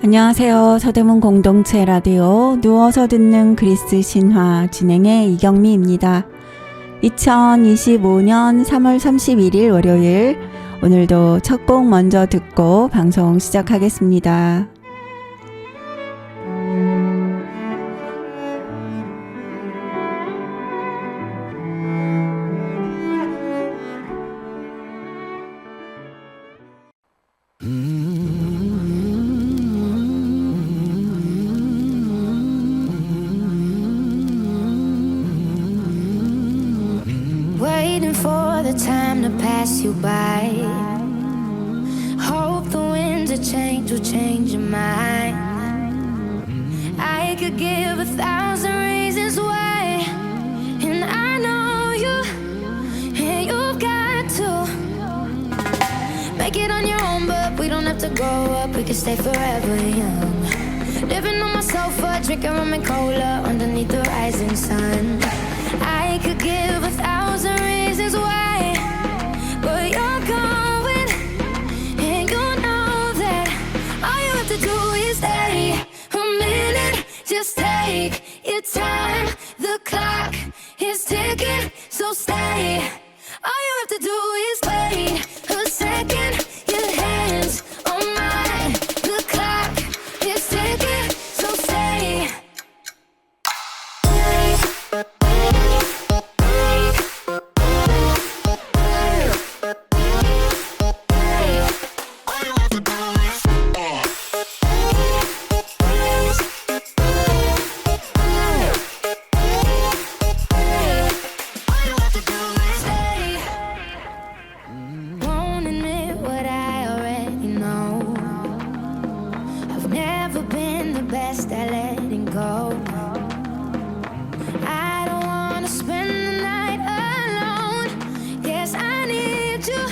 안녕하세요. 서대문 공동체 라디오 누워서 듣는 그리스 신화 진행의 이경미입니다. 2025년 3월 31일 월요일, 오늘도 첫 곡 먼저 듣고 방송 시작하겠습니다. Waiting for the time to pass you by. Hope the winds of change will change your mind. I could give 1,000 reasons why, and I know you, and you've got to make it on your own, but we don't have to grow up, we can stay forever young. Living on my sofa, drinking rum and cola underneath the rising sun. I could give 1,000 reasons why, but you're going, and you know that all you have to do is stay a minute. Just take your time, the clock is ticking, so stay. All you have to do is wait a second. Your hands on mine, the clock is ticking, so stay. Won't admit what I already know. I've never been the best at letting go. I don't wanna spend the night alone. Yes, I need you,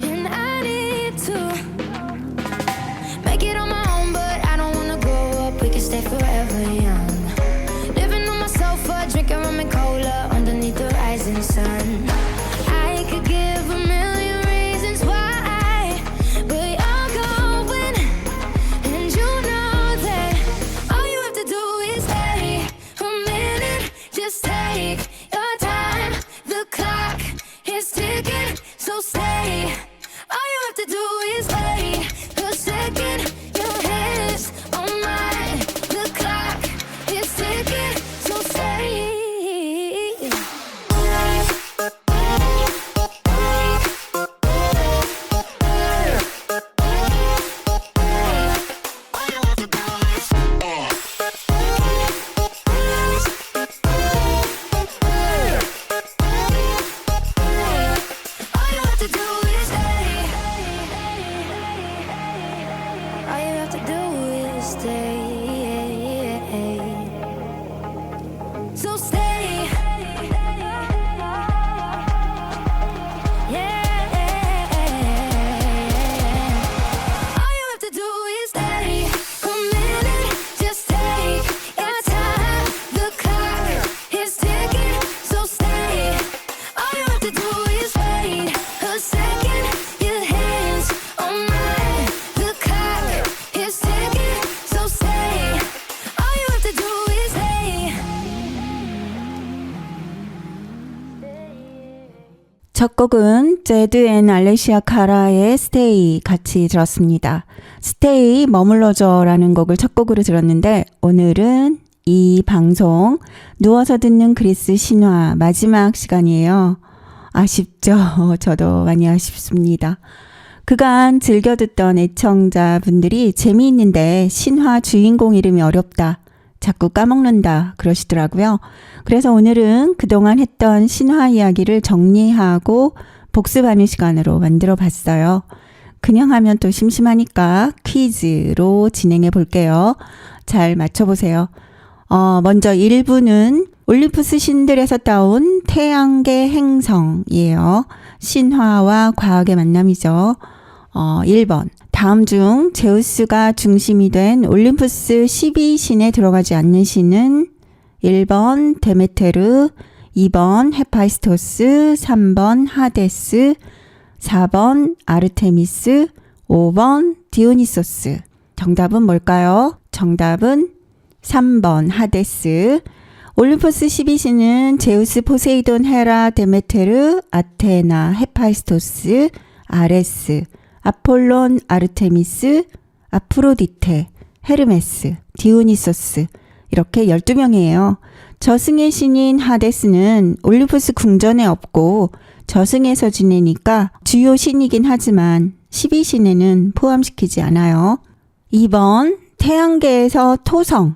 and I need to make it on my own, but I don't wanna grow up, we can stay forever young. Living on my sofa, drinking rum and cola underneath the rising sun. I could give 1,000,000 reasons why, but you're going, and you know that all you have to do is stay a minute. Just take your time, the clock is ticking, so stay. All you have to do is wait a second. Your hands on mine, the clock is ticking, so stay. All you have to do is stay. All you have to do is stay. So stay. Yeah. All you have to do is stay a minute. Just take your time. The clock is ticking, so stay. All you have to do is wait a second. Your hands on mine, the clock is ticking, so stay. All you have to do is stay. 첫 곡은 제드 앤 알레시아 카라의 스테이 같이 들었습니다. 스테이 머물러줘 라는 곡을 첫 곡으로 들었는데, 오늘은 이 방송 누워서 듣는 그리스 신화 마지막 시간이에요. 아쉽죠? 저도 많이 아쉽습니다. 그간 즐겨 듣던 애청자분들이 재미있는데 신화 주인공 이름이 어렵다, 자꾸 까먹는다 그러시더라고요. 그래서 오늘은 그동안 했던 신화 이야기를 정리하고 복습하는 시간으로 만들어 봤어요. 그냥 하면 또 심심하니까 퀴즈로 진행해 볼게요. 잘 맞춰보세요. 먼저 1부는 올림푸스 신들에서 따온 태양계 행성이에요. 신화와 과학의 만남이죠. 1번. 다음 중 제우스가 중심이 된 올림푸스 12신에 들어가지 않는 신은 1번 데메테르, 2번 헤파이스토스, 3번 하데스, 4번 아르테미스, 5번 디오니소스. 정답은 뭘까요? 정답은 3번 하데스. 올림포스 12신은 제우스, 포세이돈, 헤라, 데메테르, 아테나, 헤파이스토스, 아레스, 아폴론, 아르테미스, 아프로디테, 헤르메스, 디오니소스 이렇게 12명이에요. 저승의 신인 하데스는 올림포스 궁전에 없고 저승에서 지내니까 주요 신이긴 하지만 12신에는 포함시키지 않아요. 2번 태양계에서 토성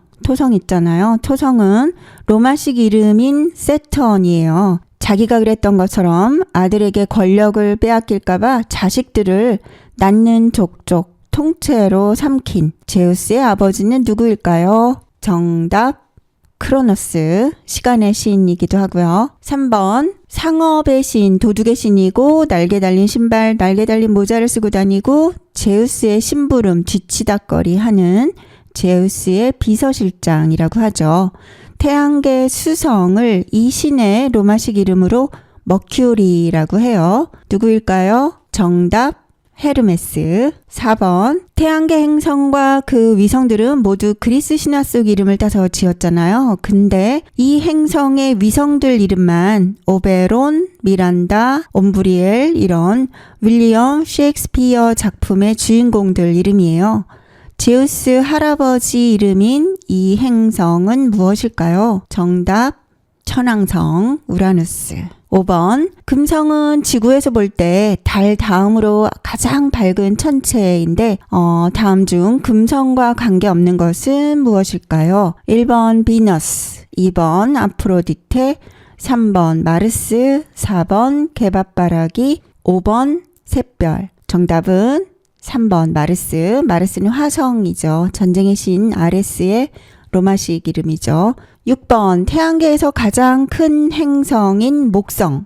있잖아요. 토성은 로마식 이름인 세턴이에요. 자기가 그랬던 것처럼 아들에게 권력을 빼앗길까봐 자식들을 낳는 족족 통째로 삼킨 제우스의 아버지는 누구일까요? 정답 크로노스, 시간의 신이기도 하고요. 3번 상업의 신, 도둑의 신이고 날개 달린 신발, 날개 달린 모자를 쓰고 다니고 제우스의 심부름, 뒤치다거리 하는 제우스의 비서실장이라고 하죠. 태양계 수성을 이 신의 로마식 이름으로 머큐리라고 해요. 누구일까요? 정답 헤르메스. 4번 태양계 행성과 그 위성들은 모두 그리스 신화 속 이름을 따서 지었잖아요. 근데 이 행성의 위성들 이름만 오베론, 미란다, 옴브리엘 이런 윌리엄 셰익스피어 작품의 주인공들 이름이에요. 제우스 할아버지 이름인 이 행성은 무엇일까요? 정답 천왕성 우라누스. 5번 금성은 지구에서 볼 때 달 다음으로 가장 밝은 천체인데 다음 중 금성과 관계없는 것은 무엇일까요? 1번 비너스, 2번 아프로디테, 3번 마르스, 4번 개밥바라기, 5번 샛별. 정답은 3번 마르스. 마르스는 화성이죠. 전쟁의 신 아레스의 로마식 이름이죠. 6번 태양계에서 가장 큰 행성인 목성.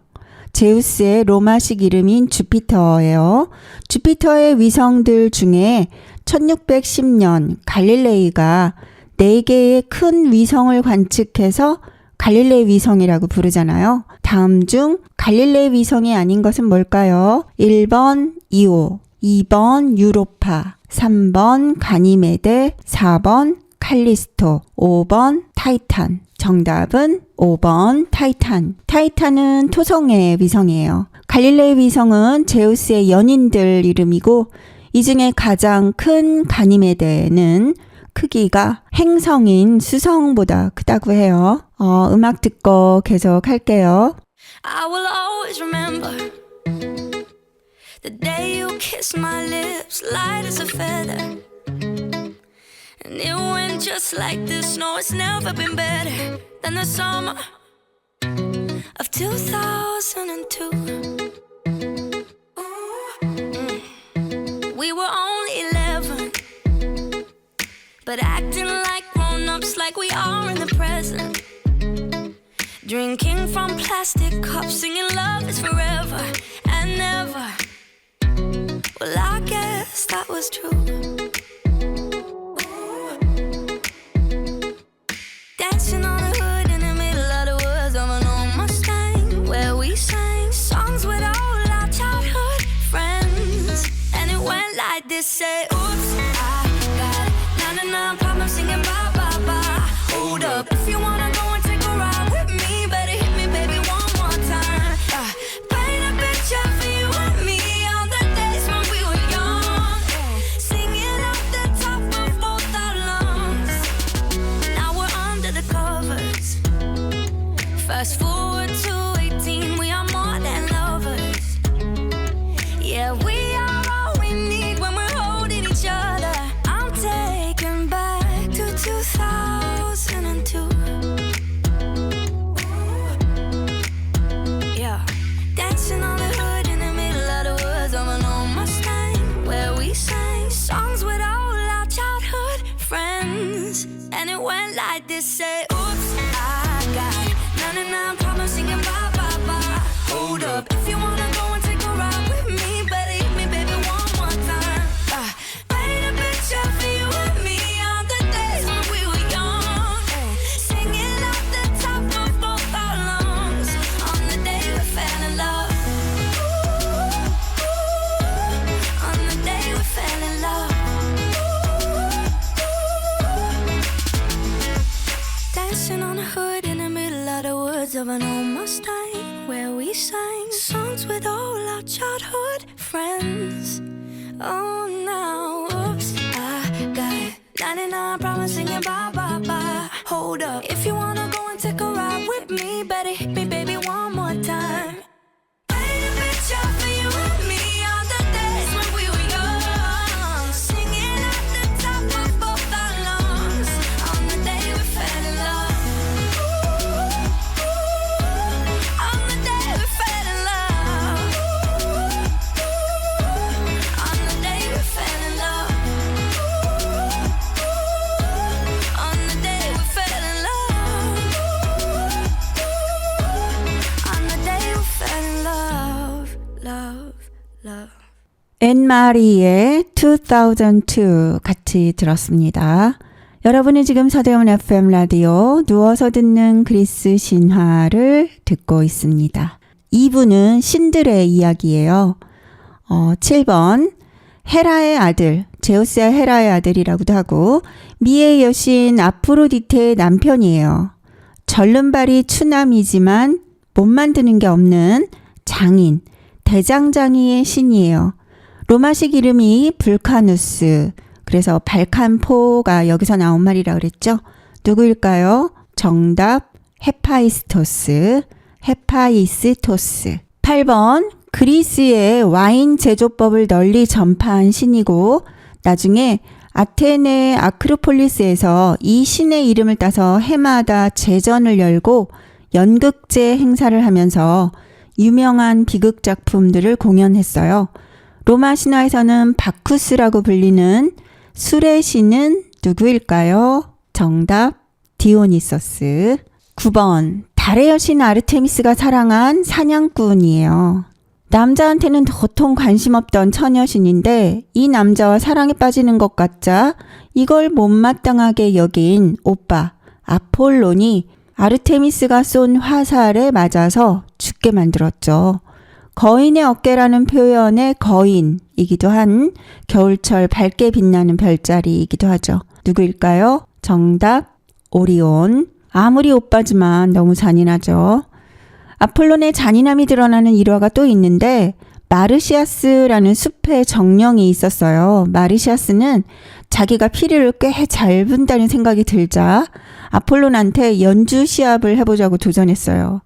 제우스의 로마식 이름인 주피터예요. 주피터의 위성들 중에 1610년 갈릴레이가 4개의 큰 위성을 관측해서 갈릴레이 위성이라고 부르잖아요. 다음 중 갈릴레이 위성이 아닌 것은 뭘까요? 1번 이오, 2번 유로파, 3번 가니메데, 4번 칼리스토, 5번 타이탄. 정답은 5번 타이탄. 타이탄은 토성의 위성이에요. 갈릴레이 위성은 제우스의 연인들 이름이고 이 중에 가장 큰 가니메데는 크기가 행성인 수성보다 크다고 해요. 음악 듣고 계속 할게요. I will always remember the day you kissed my lips, light as a feather. And it went just like this. No, it's never been better than the summer of 2002. We were only 11, but acting like grown-ups, like we are in the present. Drinking from plastic cups, singing love is forever and never. Well, I guess that was true. Dancing on the hood in the middle of the woods of an old Mustang, where we sang songs with all our childhood friends. And it went like this, say, oops, I got 99 problems singing bye, bye, bye. Hold up, if you wanna go and take a ride with me, better hit me, baby, one more time. Paint a picture for you and me on the days when we were young, singing off the top of both our lungs. Now we're under the covers. Fast forward to 18, we are more than lovers. Yeah, we are all we need when we're holding each other. I'm taken back to 2002. Yeah, dancing on the hood in the middle of the woods of an old Mustang, where we sang songs with all our childhood friends. And it went like this, say, oops, I got 99 problems singing bye, bye, bye. Hold up, if you wanna go and take a ride with me, better hit me, baby, one more time. Paint a picture for you and me on the days when we were young, singing off the top of both our lungs on the day we fell in love. On the day we fell in love. of an old Mustang where we sang songs with all our childhood friends. Oh, now, oops, I got 99 problems singing bye, bye, bye. Hold up, if you wanna go and take a ride with me, better hit me, baby, one more time. Paint a picture for you and me on the days when we were young, singing at the top of both our lungs on the day we fell in love. On the day we fell in love. On the day we fell in love. On the day we fell in love. On the day we fell in love. Love, love. 앤마리의 2002 같이 들었습니다. 여러분은 지금 서대문 FM 라디오 누워서 듣는 그리스 신화를 듣고 있습니다. 2부는 신들의 이야기예요. 7번 헤라의 아들, 제우스의 헤라의 아들이라고도 하고 미의 여신 아프로디테의 남편이에요. 절름발이 추남이지만 못 만드는 게 없는 장인, 대장장이의 신이에요. 로마식 이름이 불카누스, 그래서 발칸포가 여기서 나온 말이라 그랬죠. 누구일까요? 정답 헤파이스토스. 8번 그리스의 와인 제조법을 널리 전파한 신이고 나중에 아테네 아크로폴리스에서 이 신의 이름을 따서 해마다 제전을 열고 연극제 행사를 하면서 유명한 비극 작품들을 공연했어요. 로마 신화에서는 바쿠스라고 불리는 술의 신은 누구일까요? 정답 디오니소스. 9번 달의 여신 아르테미스가 사랑한 사냥꾼이에요. 남자한테는 도통 관심 없던 처녀신인데 이 남자와 사랑에 빠지는 것 같자 이걸 못마땅하게 여긴 오빠 아폴론이 아르테미스가 쏜 화살에 맞아서 죽게 만들었죠. 거인의 어깨라는 표현의 거인이기도 한 겨울철 밝게 빛나는 별자리이기도 하죠. 누구일까요? 정답 오리온. 아무리 오빠지만 너무 잔인하죠. 아폴론의 잔인함이 드러나는 일화가 또 있는데 마르시아스라는 숲의 정령이 있었어요. 마르시아스는 자기가 피리를 꽤 잘 분다는 생각이 들자 아폴론한테 연주 시합을 해보자고 도전했어요.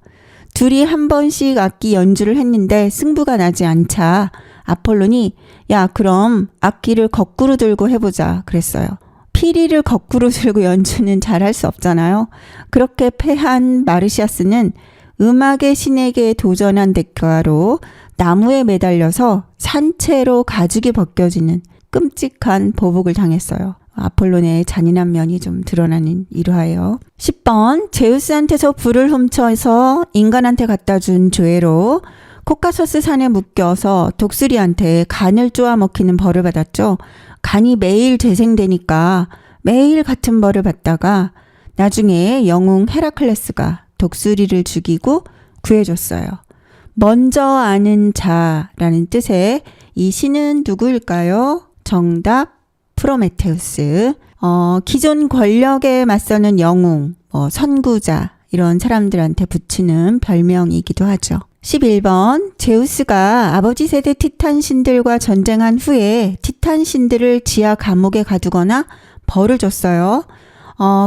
둘이 한 번씩 악기 연주를 했는데 승부가 나지 않자 아폴론이 야 그럼 악기를 거꾸로 들고 해보자 그랬어요. 피리를 거꾸로 들고 연주는 잘할 수 없잖아요. 그렇게 패한 마르시아스는 음악의 신에게 도전한 대가로 나무에 매달려서 산채로 가죽이 벗겨지는 끔찍한 보복을 당했어요. 아폴론의 잔인한 면이 좀 드러나는 일화예요. 10번 제우스한테서 불을 훔쳐서 인간한테 갖다 준 죄로 코카소스 산에 묶여서 독수리한테 간을 쪼아 먹히는 벌을 받았죠. 간이 매일 재생되니까 매일 같은 벌을 받다가 나중에 영웅 헤라클레스가 독수리를 죽이고 구해줬어요. 먼저 아는 자라는 뜻의 이 신은 누구일까요? 정답 프로메테우스. 기존 권력에 맞서는 영웅, 선구자 이런 사람들한테 붙이는 별명이기도 하죠. 11번 제우스가 아버지 세대 티탄 신들과 전쟁한 후에 티탄 신들을 지하 감옥에 가두거나 벌을 줬어요.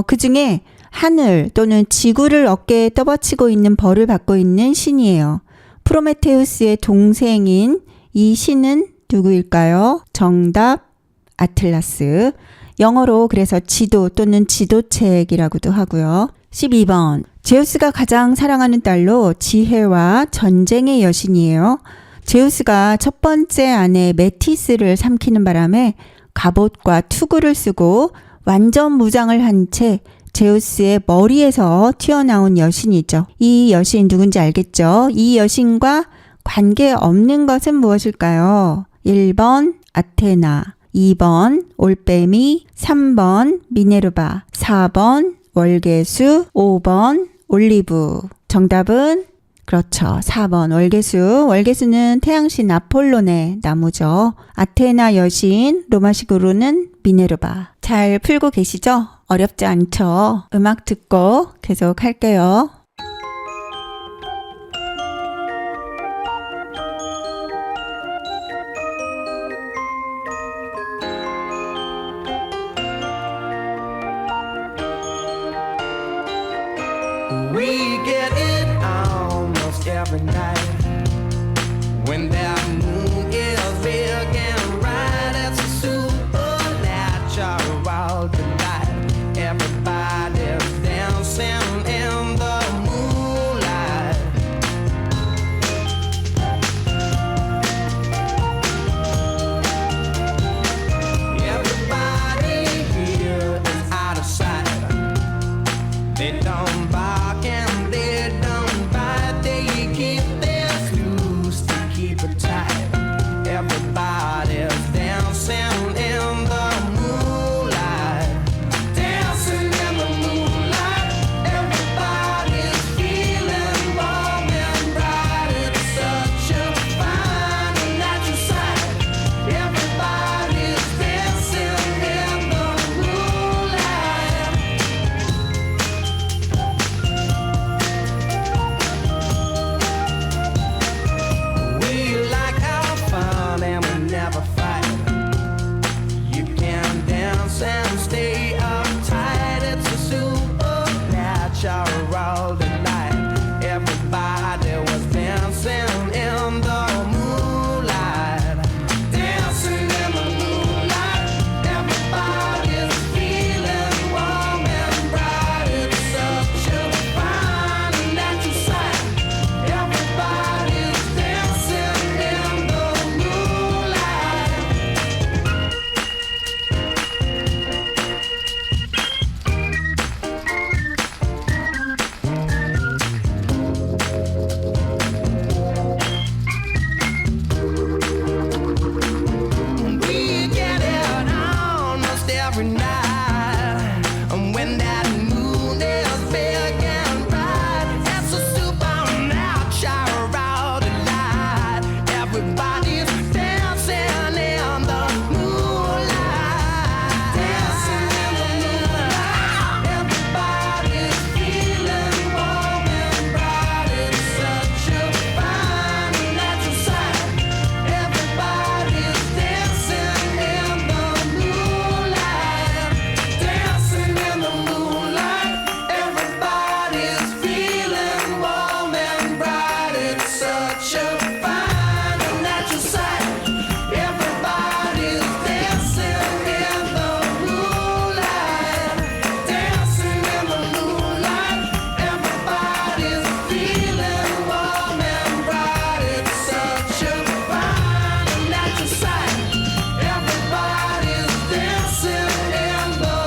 그 중에 하늘 또는 지구를 어깨에 떠받치고 있는 벌을 받고 있는 신이에요. 프로메테우스의 동생인 이 신은 누구일까요? 정답 아틀라스. 영어로 그래서 지도 또는 지도책이라고도 하고요. 12번 제우스가 가장 사랑하는 딸로 지혜와 전쟁의 여신이에요. 제우스가 첫 번째 아내 메티스를 삼키는 바람에 갑옷과 투구를 쓰고 완전 무장을 한 채 제우스의 머리에서 튀어나온 여신이죠. 이 여신 누군지 알겠죠? 이 여신과 관계없는 것은 무엇일까요? 1번 아테나, 2번 올빼미, 3번 미네르바, 4번 월계수, 5번 올리브. 정답은 그렇죠. 4번 월계수. 월계수는 태양신 아폴론의 나무죠. 아테나 여신, 로마식으로는 미네르바. 잘 풀고 계시죠? 어렵지 않죠? 음악 듣고 계속 할게요. We get it almost every night. When that moon is big and bright, it's a supernatural delight. Everybody's dancing in the moonlight. Everybody here is out of sight. They don't bark and they don't bite. They keep their loose to keep it tight. Everybody's dancing in the moonlight. Dancing in the moonlight. Everybody's feeling warm and bright. It's such a fine and natural sight. Everybody's dancing in the moonlight. We like our fun and we never fight. You can dance and stay uptight. It's a supernatural delight. Everybody was dancing in the moonlight. Dancing in the moonlight. Everybody's feeling warm and bright. It's such a fine and natural sight. Everybody's dancing in the moonlight. We get it almost every night. And when that moon is big and bright, it's a supernatural delight. Everybody's dancing in the moonlight. Dancing in the moonlight. Everybody's feeling warm and bright. It's such a fine and natural sight. Everybody's dancing in the moonlight. Dancing in the moonlight. Everybody's feeling warm and bright. It's such a fine and natural sight. Everybody's dancing in the moonlight. Dancing in the moonlight. Everybody's feeling warm and bright. It's such a fine and natural sight. Everybody's dancing in the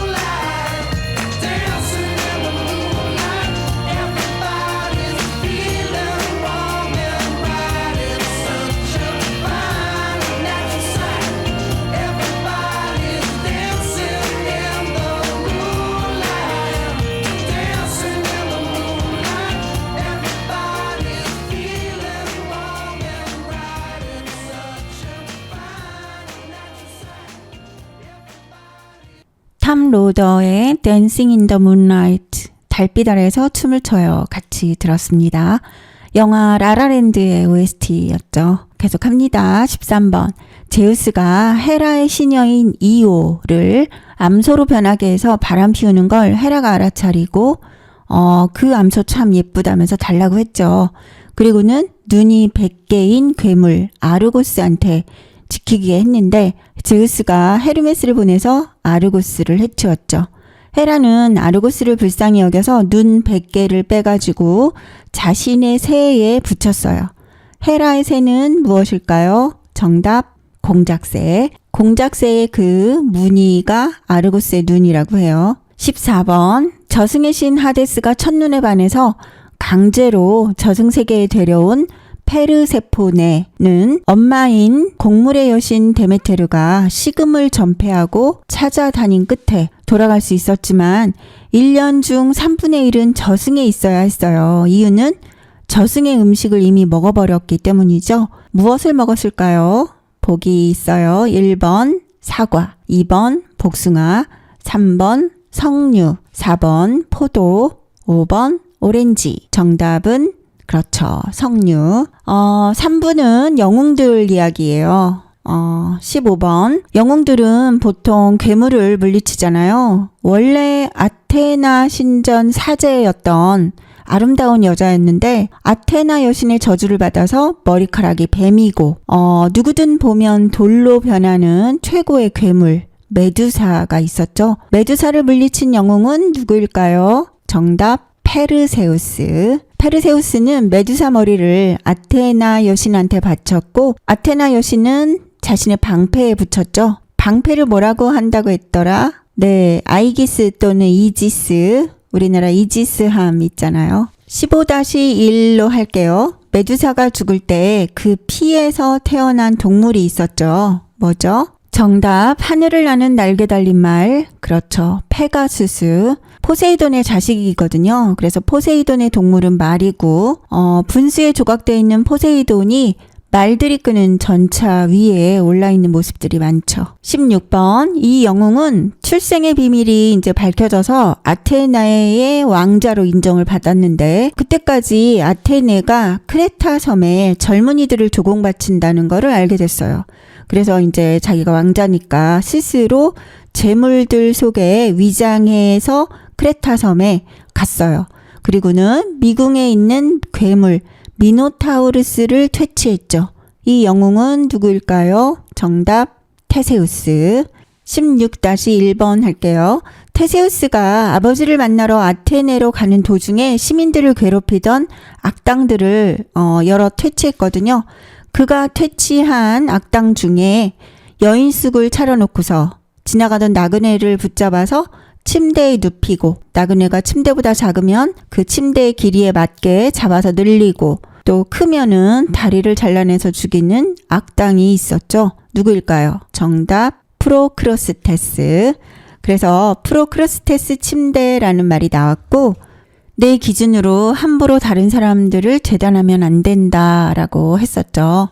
moonlight. Dancing in the moonlight. Everybody's feeling warm and bright. It's such a fine and natural sight. Everybody's dancing in the moonlight. Dancing in the moonlight. Everybody's feeling warm and bright. It's such a fine and natural sight. 탐 로더의 Dancing in the Moonlight, 달빛 아래에서 춤을 춰요. 같이 들었습니다. 영화 라라랜드의 OST였죠. 계속합니다. 13번. 제우스가 헤라의 시녀인 이오를 암소로 변하게 해서 바람 피우는 걸 헤라가 알아차리고 그 암소 참 예쁘다면서 달라고 했죠. 그리고는 눈이 100개인 괴물 아르고스한테 지키게 했는데 제우스가 헤르메스를 보내서 아르고스를 해치웠죠. 헤라는 아르고스를 불쌍히 여겨서 눈 100개를 빼가지고 자신의 새에 붙였어요. 헤라의 새는 무엇일까요? 정답 공작새. 공작새의 그 무늬가 아르고스의 눈이라고 해요. 14번. 저승의 신 하데스가 첫눈에 반해서 강제로 저승세계에 데려온 페르세포네는 엄마인 곡물의 여신 데메테르가 식음을 전폐하고 찾아다닌 끝에 돌아갈 수 있었지만 1년 중 3분의 1은 저승에 있어야 했어요. 이유는 저승의 음식을 이미 먹어버렸기 때문이죠. 무엇을 먹었을까요? 보기 있어요. 1번 사과, 2번 복숭아, 3번 석류, 4번 포도, 5번 오렌지. 정답은 그렇죠. 석류. 3부는 영웅들 이야기예요. 15번. 영웅들은 보통 괴물을 물리치잖아요. 원래 아테나 신전 사제였던 아름다운 여자였는데 아테나 여신의 저주를 받아서 머리카락이 뱀이고 누구든 보면 돌로 변하는 최고의 괴물 메두사가 있었죠. 메두사를 물리친 영웅은 누구일까요? 정답 페르세우스. 페르세우스는 메두사 머리를 아테나 여신한테 바쳤고 아테나 여신은 자신의 방패에 붙였죠. 방패를 뭐라고 한다고 했더라? 네, 아이기스 또는 이지스. 우리나라 이지스함 있잖아요. 15-1로 할게요. 메두사가 죽을 때 그 피에서 태어난 동물이 있었죠. 뭐죠? 정답, 하늘을 나는 날개 달린 말. 그렇죠. 페가수스. 포세이돈의 자식이거든요. 그래서 포세이돈의 동물은 말이고, 분수에 조각되어 있는 포세이돈이 말들이 끄는 전차 위에 올라있는 모습들이 많죠. 16번. 이 영웅은 출생의 비밀이 이제 밝혀져서 아테네의 왕자로 인정을 받았는데 그때까지 아테네가 크레타 섬에 젊은이들을 조공바친다는 거를 알게 됐어요. 그래서 이제 자기가 왕자니까 스스로 재물들 속에 위장해서 크레타 섬에 갔어요. 그리고는 미궁에 있는 괴물 미노타우루스를 퇴치했죠. 이 영웅은 누구일까요? 정답 테세우스. 16-1번 할게요. 테세우스가 아버지를 만나러 아테네로 가는 도중에 시민들을 괴롭히던 악당들을 여러 퇴치했거든요. 그가 퇴치한 악당 중에 여인숙을 차려놓고서 지나가던 나그네를 붙잡아서 침대에 눕히고 나그네가 침대보다 작으면 그 침대의 길이에 맞게 잡아서 늘리고 또 크면은 다리를 잘라내서 죽이는 악당이 있었죠. 누구일까요? 정답 프로크로스테스. 그래서 프로크로스테스 침대라는 말이 나왔고 내 기준으로 함부로 다른 사람들을 재단하면 안 된다라고 했었죠.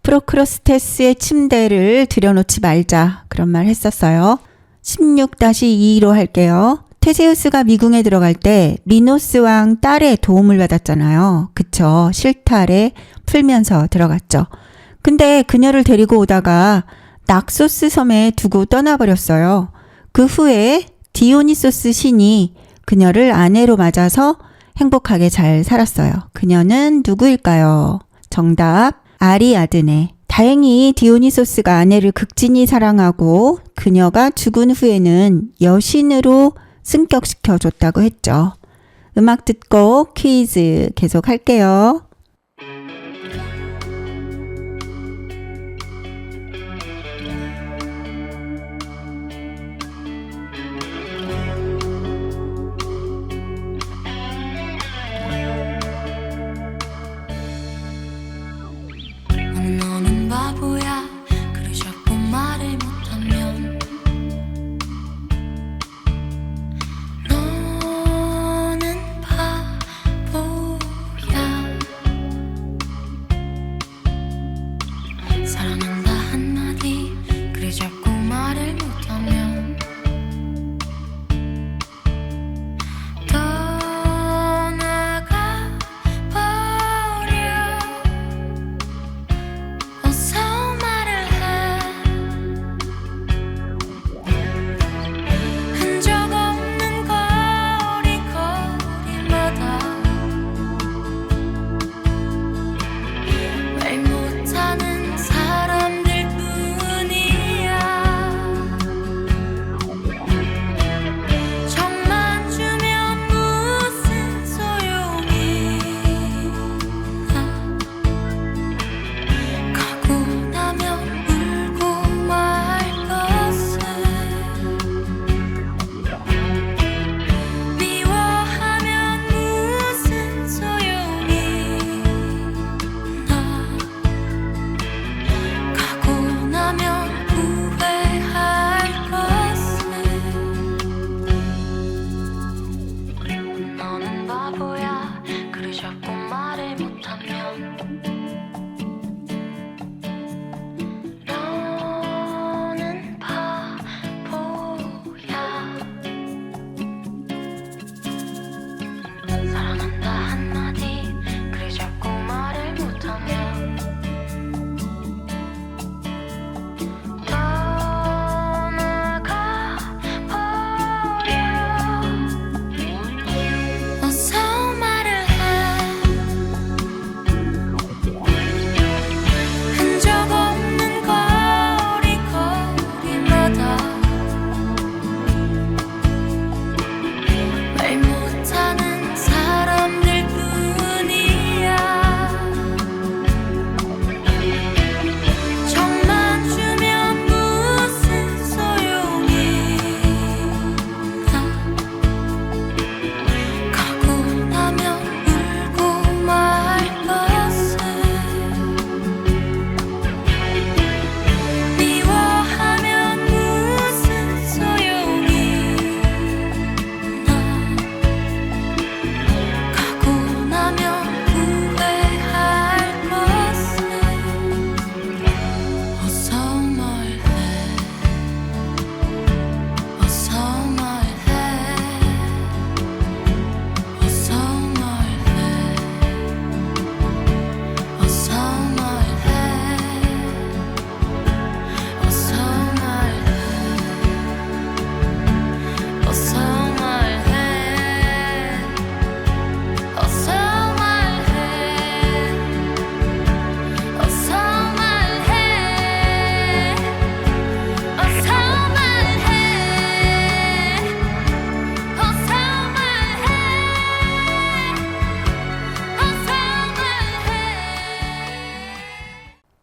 프로크로스테스의 침대를 들여놓지 말자 그런 말 했었어요. 16-2로 할게요. 테세우스가 미궁에 들어갈 때 미노스 왕 딸의 도움을 받았잖아요. 그쵸? 실타래 풀면서 들어갔죠. 근데 그녀를 데리고 오다가 낙소스 섬에 두고 떠나버렸어요. 그 후에 디오니소스 신이 그녀를 아내로 맞아서 행복하게 잘 살았어요. 그녀는 누구일까요? 정답 아리아드네. 다행히 디오니소스가 아내를 극진히 사랑하고 그녀가 죽은 후에는 여신으로 승격시켜줬다고 했죠. 음악 듣고 퀴즈 계속 할게요. 너는 바보야 그래 자꾸 말을 못하면 너는 바보야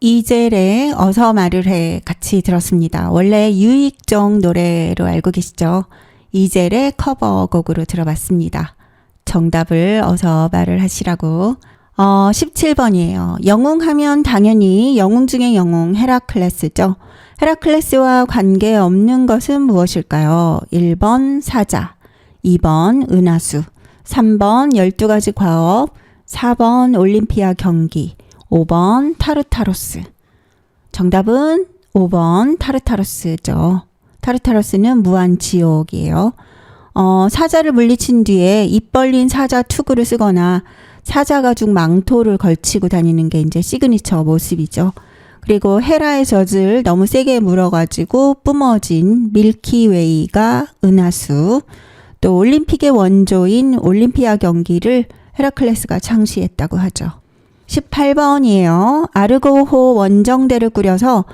이젤의 어서 말을 해 같이 들었습니다. 원래 유익정 노래로 알고 계시죠? 이젤의 커버곡으로 들어봤습니다. 정답을 어서 말을 하시라고. 17번이에요. 영웅하면 당연히 영웅 중에 영웅 헤라클레스죠. 헤라클레스와 관계없는 것은 무엇일까요? 1번 사자, 2번 은하수, 3번 12가지 과업, 4번 올림피아 경기, 5번 타르타로스. 정답은 5번 타르타로스죠. 타르타로스는 무한지옥이에요. 사자를 물리친 뒤에 입 벌린 사자 투구를 쓰거나 사자 가죽 망토를 걸치고 다니는 게 이제 시그니처 모습이죠. 그리고 헤라의 젖을 너무 세게 물어가지고 뿜어진 밀키웨이가 은하수. 또 올림픽의 원조인 올림피아 경기를 헤라클레스가 창시했다고 하죠. 18번이에요. 아르고호 원정대를 꾸려서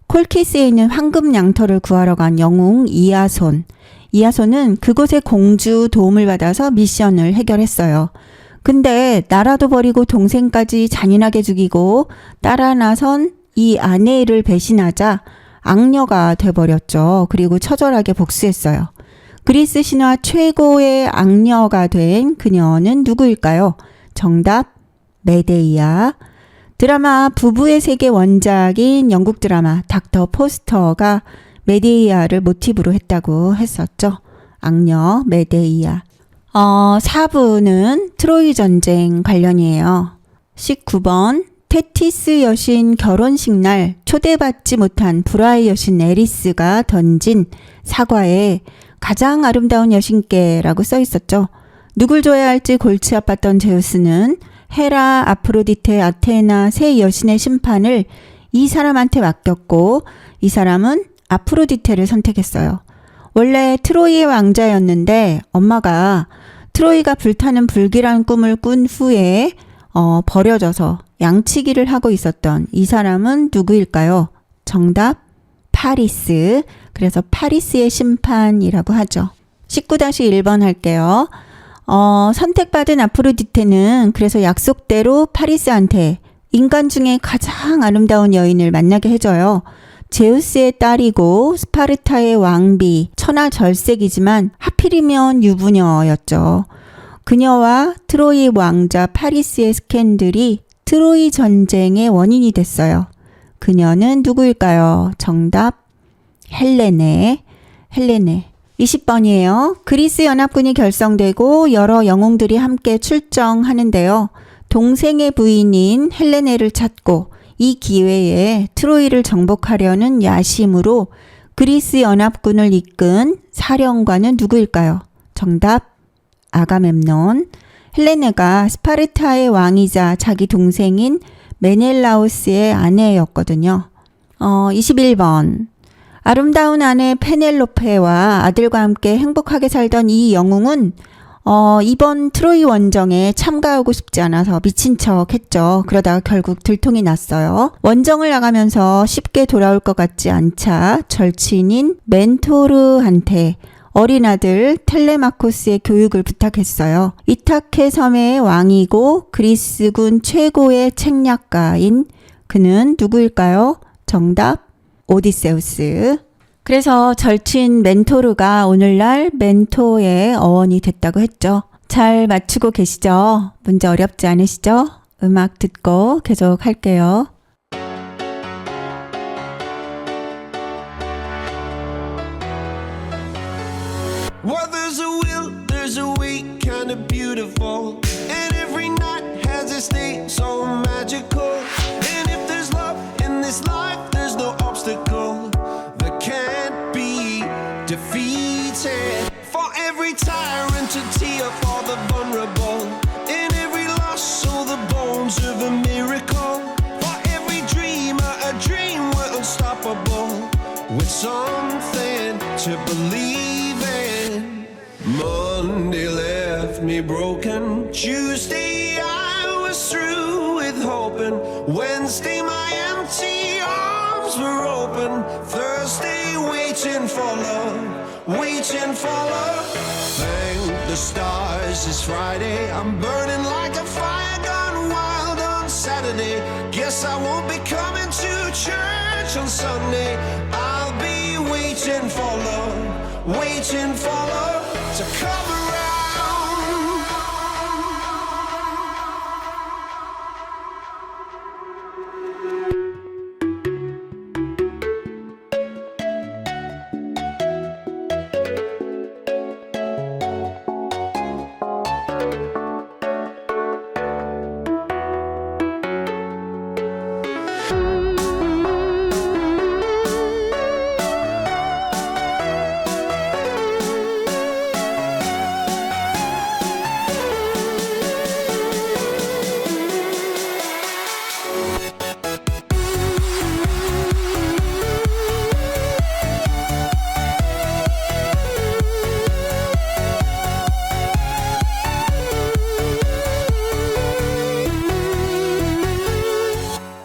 콜키스에 있는 황금 양털을 구하러 간 영웅 이아손. 이아손은 그곳의 공주 도움을 받아서 미션을 해결했어요. 근데 나라도 버리고 동생까지 잔인하게 죽이고 따라 나선 이 아내를 배신하자 악녀가 돼버렸죠. 그리고 처절하게 복수했어요. 그리스 신화 최고의 악녀가 된 그녀는 누구일까요? 정답 메데이아. 드라마 부부의 세계 원작인 영국 드라마 닥터 포스터가 메데이아를 모티브로 했다고 했었죠. 악녀 메데이아. 4부는 트로이 전쟁 관련이에요. 19번 테티스 여신 결혼식 날 초대받지 못한 브라의 여신 에리스가 던진 사과에 가장 아름다운 여신께라고 써 있었죠. 누굴 줘야 할지 골치 아팠던 제우스는 헤라, 아프로디테, 아테나 세 여신의 심판을 이 사람한테 맡겼고 이 사람은 아프로디테를 선택했어요. 원래 트로이의 왕자였는데 엄마가 트로이가 불타는 불길한 꿈을 꾼 후에 버려져서 양치기를 하고 있었던 이 사람은 누구일까요? 정답 파리스. 그래서 파리스의 심판이라고 하죠. 19-1번 할게요. 선택받은 아프로디테는 그래서 약속대로 파리스한테 인간 중에 가장 아름다운 여인을 만나게 해줘요. 제우스의 딸이고 스파르타의 왕비, 천하절색이지만 하필이면 유부녀였죠. 그녀와 트로이 왕자 파리스의 스캔들이 트로이 전쟁의 원인이 됐어요. 그녀는 누구일까요? 정답 헬레네. 20번이에요. 그리스 연합군이 결성되고 여러 영웅들이 함께 출정하는데요. 동생의 부인인 헬레네를 찾고 이 기회에 트로이를 정복하려는 야심으로 그리스 연합군을 이끈 사령관은 누구일까요? 정답 아가멤논. 헬레네가 스파르타의 왕이자 자기 동생인 메넬라우스의 아내였거든요. 21번. 아름다운 아내 페넬로페와 아들과 함께 행복하게 살던 이 영웅은 이번 트로이 원정에 참가하고 싶지 않아서 미친 척 했죠. 그러다가 결국 들통이 났어요. 원정을 나가면서 쉽게 돌아올 것 같지 않자 절친인 멘토르한테 어린 아들 텔레마코스의 교육을 부탁했어요. 이타케 섬의 왕이고 그리스군 최고의 책략가인 그는 누구일까요? 정답 오디세우스. 그래서 절친 멘토르가 오늘날 멘토의 어원이 됐다고 했죠. 잘 맞추고 계시죠? 문제 어렵지 않으시죠? 음악 듣고 계속 할게요. Well, there's a will, there's a way, kind of beautiful. And every night has its day, so magical. And if there's love in this life, there's no obstacle that can't be defeated. For every tyrant to tear for the vulnerable. In every loss, all the bones of a miracle. For every dreamer, a dream we're unstoppable. With something to believe in. Monday left me broken. Tuesday I was through with hoping. Wednesday my empty arms were open. Thursday waiting for love, waiting for love. Thank the stars it's Friday. I'm burning like a fire gone wild on Saturday. Guess I won't be coming to church on Sunday. I'll be waiting for love, waiting for love to come around.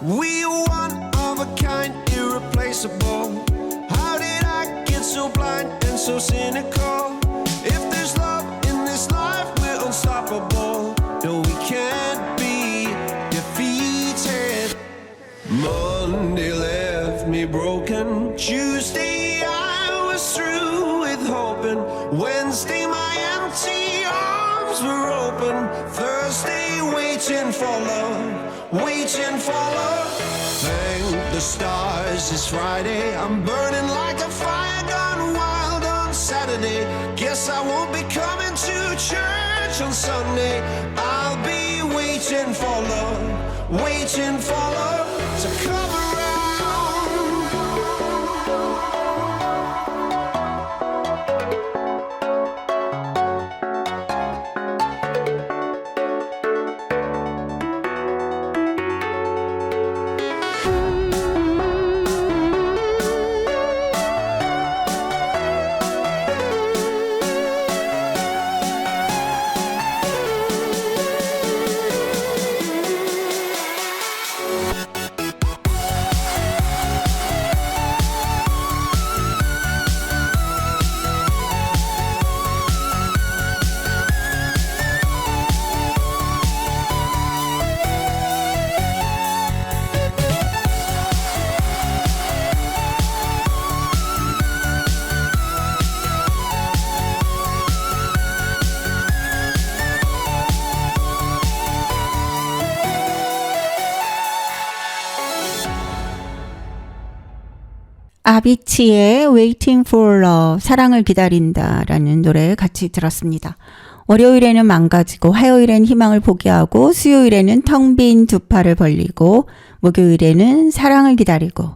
We are one of a kind, irreplaceable. How did I get so blind and so cynical? If there's love in this life, we're unstoppable. No, we can't be defeated. Monday left me broken. Tuesday I was through with hoping. Wednesday my empty arms were open. Thursday waiting for love, waiting for love. Thank the stars it's Friday. I'm burning like a fire gone wild on Saturday. Guess I won't be coming to church on Sunday. I'll be waiting for love, waiting for love to come around. 아비치의 Waiting for Love, 사랑을 기다린다라는 노래 같이 들었습니다. 월요일에는 망가지고, 화요일엔 희망을 포기하고, 수요일에는 텅 빈 두 팔을 벌리고, 목요일에는 사랑을 기다리고,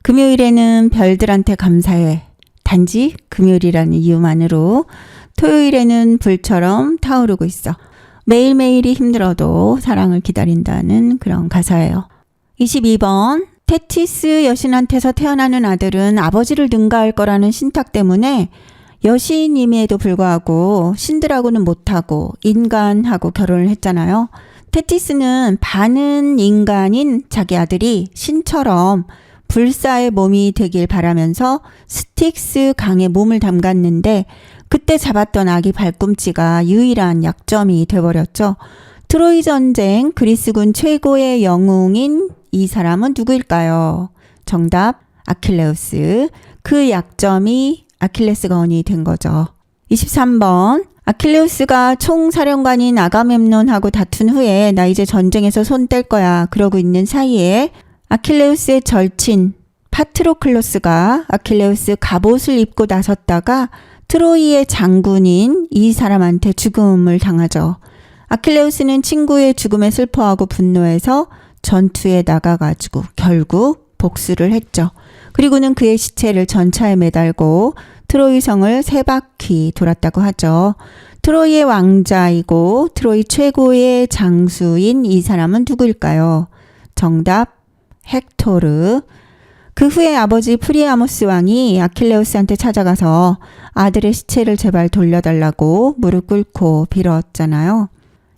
금요일에는 별들한테 감사해. 단지 금요일이라는 이유만으로 토요일에는 불처럼 타오르고 있어. 매일매일이 힘들어도 사랑을 기다린다는 그런 가사예요. 22번. 테티스 여신한테서 태어나는 아들은 아버지를 능가할 거라는 신탁 때문에 여신임에도 불구하고 신들하고는 못하고 인간하고 결혼을 했잖아요. 테티스는 반은 인간인 자기 아들이 신처럼 불사의 몸이 되길 바라면서 스틱스 강에 몸을 담갔는데 그때 잡았던 아기 발꿈치가 유일한 약점이 돼버렸죠. 트로이 전쟁 그리스군 최고의 영웅인 이 사람은 누구일까요? 정답, 아킬레우스. 그 약점이 아킬레스건이 된 거죠. 23번. 아킬레우스가 총사령관인 아가멤논하고 다툰 후에 나 이제 전쟁에서 손 뗄 거야 그러고 있는 사이에 아킬레우스의 절친 파트로클로스가 아킬레우스 갑옷을 입고 나섰다가 트로이의 장군인 이 사람한테 죽음을 당하죠. 아킬레우스는 친구의 죽음에 슬퍼하고 분노해서 전투에 나가가지고 결국 복수를 했죠. 그리고는 그의 시체를 전차에 매달고 트로이 성을 3바퀴 돌았다고 하죠. 트로이의 왕자이고 트로이 최고의 장수인 이 사람은 누구일까요? 정답, 헥토르. 그 후에 아버지 프리아모스 왕이 아킬레우스한테 찾아가서 아들의 시체를 제발 돌려달라고 무릎 꿇고 빌었잖아요.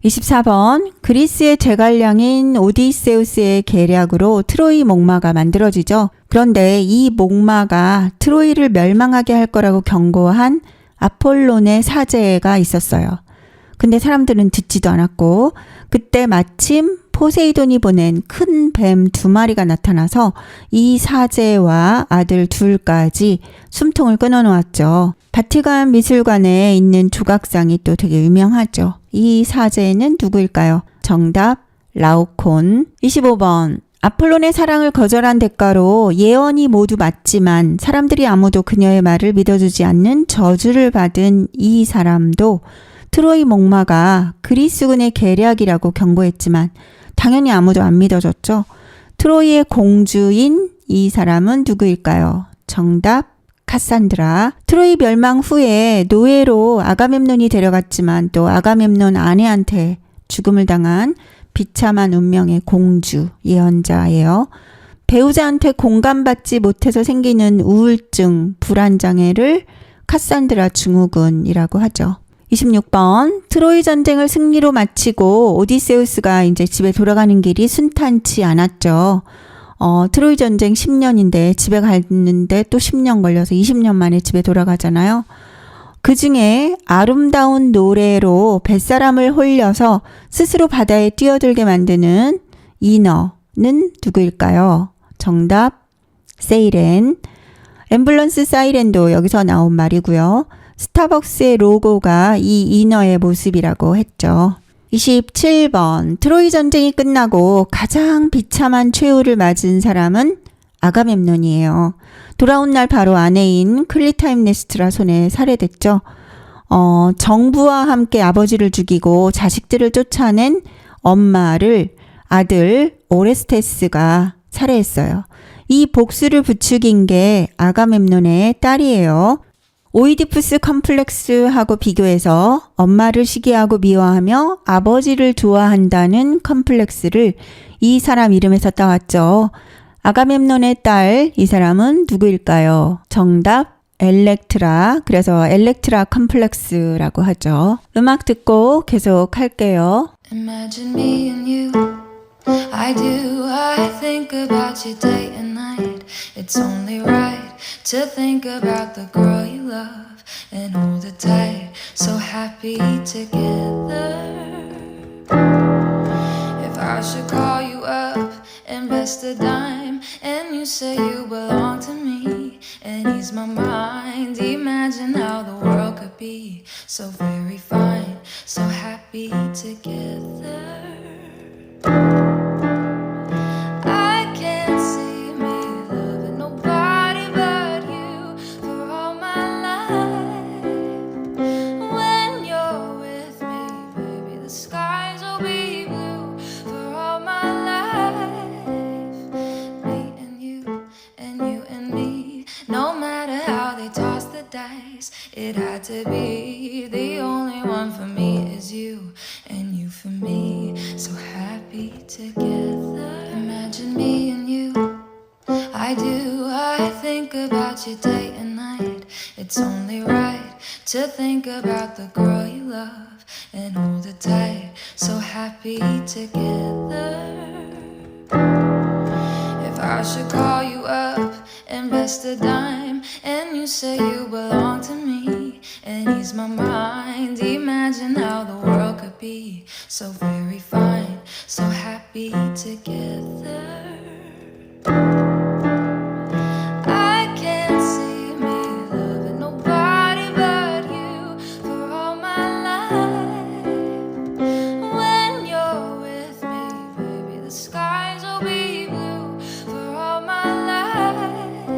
24번. 그리스의 제갈량인 오디세우스의 계략으로 트로이 목마가 만들어지죠. 그런데 이 목마가 트로이를 멸망하게 할 거라고 경고한 아폴론의 사제가 있었어요. 근데 사람들은 듣지도 않았고 그때 마침 포세이돈이 보낸 큰 뱀 2마리가 나타나서 이 사제와 아들 둘까지 숨통을 끊어놓았죠. 바티칸 미술관에 있는 조각상이 또 되게 유명하죠. 이 사제는 누구일까요? 정답 라오콘. 25번 아폴론의 사랑을 거절한 대가로 예언이 모두 맞지만 사람들이 아무도 그녀의 말을 믿어주지 않는 저주를 받은 이 사람도 트로이 목마가 그리스군의 계략이라고 경고했지만 당연히 아무도 안 믿어줬죠. 트로이의 공주인 이 사람은 누구일까요? 정답 카산드라. 트로이 멸망 후에 노예로 아가멤논이 데려갔지만 또 아가멤논 아내한테 죽음을 당한 비참한 운명의 공주, 예언자예요. 배우자한테 공감받지 못해서 생기는 우울증, 불안장애를 카산드라 증후군이라고 하죠. 26번 트로이 전쟁을 승리로 마치고 오디세우스가 이제 집에 돌아가는 길이 순탄치 않았죠. 트로이 전쟁 10년인데 집에 갔는데 또 10년 걸려서 20년 만에 집에 돌아가잖아요. 그 중에 아름다운 노래로 뱃사람을 홀려서 스스로 바다에 뛰어들게 만드는 인어는 누구일까요? 정답 세이렌. 앰뷸런스 사이렌도 여기서 나온 말이고요. 스타벅스의 로고가 이 인어의 모습이라고 했죠. 27번 트로이 전쟁이 끝나고 가장 비참한 최후를 맞은 사람은 아가멤논이에요. 돌아온 날 바로 아내인 클리타임네스트라 손에 살해됐죠. 정부와 함께 아버지를 죽이고 자식들을 쫓아낸 엄마를 아들 오레스테스가 살해했어요. 이 복수를 부추긴 게 아가멤논의 딸이에요. 오이디푸스 컴플렉스하고 비교해서 엄마를 시기하고 미워하며 아버지를 좋아한다는 컴플렉스를 이 사람 이름에서 따왔죠. 아가멤논의 딸, 이 사람은 누구일까요? 정답 엘렉트라. 그래서 엘렉트라 컴플렉스라고 하죠. 음악 듣고 계속 할게요. Imagine me and you. I do, I think about you day and night. It's only right to think about the girl you love and hold her tight. So happy together. If I should call you up, invest a dime, and you say you belong to me and ease my mind. Imagine how the world could be so very fine, so happy together. I can't see me loving nobody but you for all my life. When you're with me, baby, the skies will be blue for all my life. Me and you and me, no matter how they toss the dice, it had to be. The only one for me is you, and you for me, so happy together. Imagine me and you. I do, I think about you day and night. It's only right to think about the girl you love and hold her tight, so happy together. If I should call you up, invest a dime, and you say you belong to me and ease my mind. Imagine how the world could be so very fine, so happy together. I can't see me loving nobody but you for all my life. When you're with me, baby, the skies will be blue for all my life.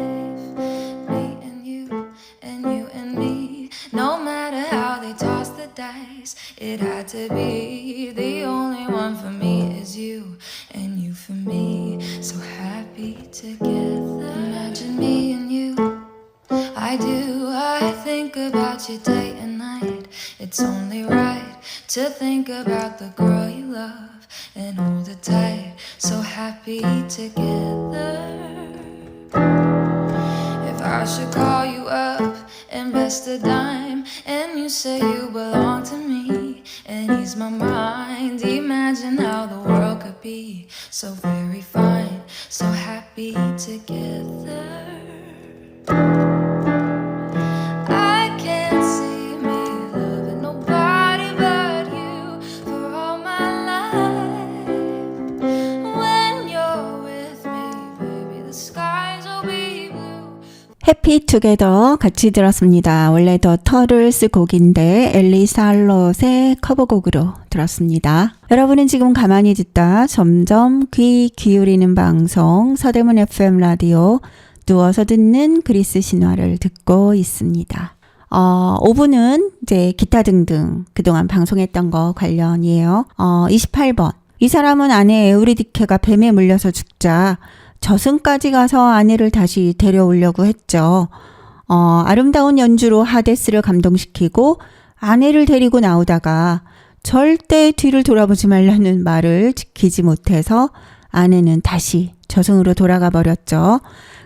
Me and you and me, no matter how they toss the dice, it had to be. The only one for me is you, and you for me, so happy together. Imagine me and you. I do, I think about you day and night. It's only right to think about the girl you love and hold her tight, so happy together. If I should call you up, invest a dime, and you say you belong to me and ease my mind. Imagine how the world could be so very fine, so happy together. I can't see me loving nobody but 투게더 같이 들었습니다. 원래 더 터를스 곡인데 엘리 살롯의 커버곡으로 들었습니다. 여러분은 지금 가만히 듣다 점점 귀 기울이는 방송 서대문 FM 라디오 누워서 듣는 그리스 신화를 듣고 있습니다. 5분은 이제 기타 등등 그동안 방송했던 거 관련이에요. 28번. 이 사람은 아내 에우리디케가 뱀에 물려서 죽자 저승까지 가서 아내를 다시 데려오려고 했죠. 아름다운 연주로 하데스를 감동시키고 아내를 데리고 나오다가 절대 뒤를 돌아보지 말라는 말을 지키지 못해서 아내는 다시 저승으로 돌아가 버렸죠.